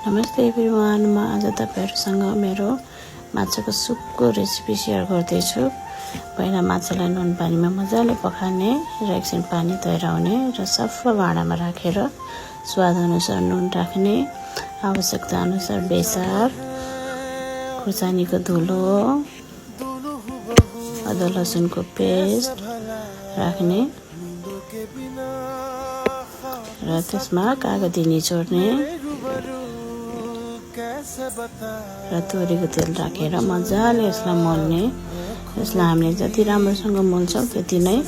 नमस्ते एभ्रिवान, म आज तपाईहरुसँग मेरो माछाको सुपको रेसिपी शेयर गर्दैछु। पहिला माछालाई नुन पानीमा मजाले पखाल्ने र एकछिन पानी तैराउने र सफा भाँडामा राखेर स्वाद अनुसार नुन राख्ने, आवश्यकता अनुसार बेसार, खुर्सानीको धुलो, अदुवा लसुनको पेस्ट राख्ने र त्यसमा कागती निचोर्ने र तोरीको तेल राखेर मजाले यसलाई मोल्ने। यसलाई हामीले जति राम्रोसँग मोल्छौं त्यति नै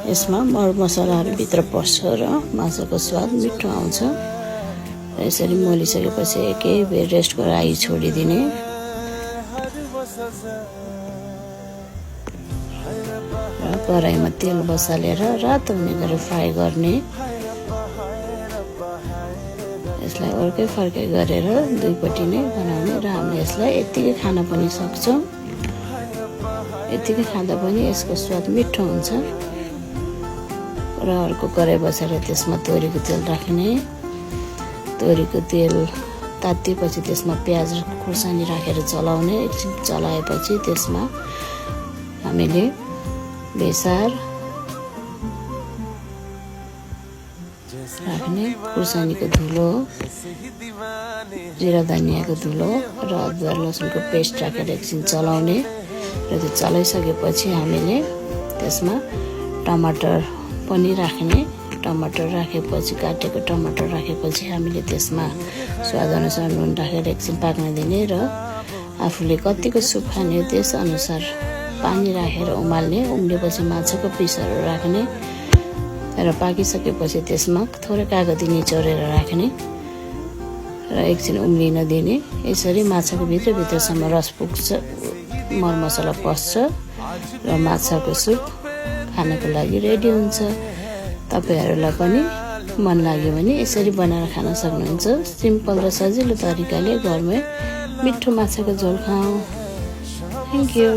यसमा मरमसलाहरु भित्र पस्छ र माछाको स्वाद मिठो आउँछ। र यसरी मोलिसकेपछि एकै बेर रेस्टको लागि छोडिदिने। र कराईमा तेल बसालेर रातो हुने गरी फ्राई गर्ने। यसलाई अर्कै फर्कै गरेर दुईपट्टि नै बनाउने र हामीले यसलाई यतिकै खान पनि सक्छौं। यतिकै खाँदा पनि यसको स्वाद मिठो हुन्छ। र अर्को कराई बसेर त्यसमा तोरीको तेल राख्ने। तोरीको तेल तातिएपछि त्यसमा प्याज र खुर्सानी राखेर चलाउने। एकछिन चलाएपछि त्यसमा हामीले बेसार राख्ने, खुर्सानीको धुलो, जिरा धनियाको धुलो र अदुवा लसुनको पेस्ट राखेर एकछिन चलाउने। र त्यो चलाइसकेपछि हामीले त्यसमा टमाटर पनि राख्ने। टमाटर राखेपछि काटेको टमाटर राखेपछि हामीले त्यसमा स्वाद अनुसार नुन राखेर एकछिन पाक्न दिने र आफूले कतिको सुप खाने त्यस अनुसार पानी राखेर उमाल्ने। उम्लेपछि माछाको पिसहरु राख्ने र पाकिसकेपछि त्यसमा थोरै कागती निचोरेर राख्ने र एकछिन उम्लिन दिने। यसरी माछाको भित्रसम्म रस पुग्छ, मरमसला पस्छ र माछाको सुप खानको लागि रेडी हुन्छ। तपाईहरुलाई पनि मन लाग्यो भने यसरी बनाएर खान सक्नुहुन्छ। सिम्पल र सजिलो तरिकाले घरमै मिठो माछाको झोल खाऊ। Thank you.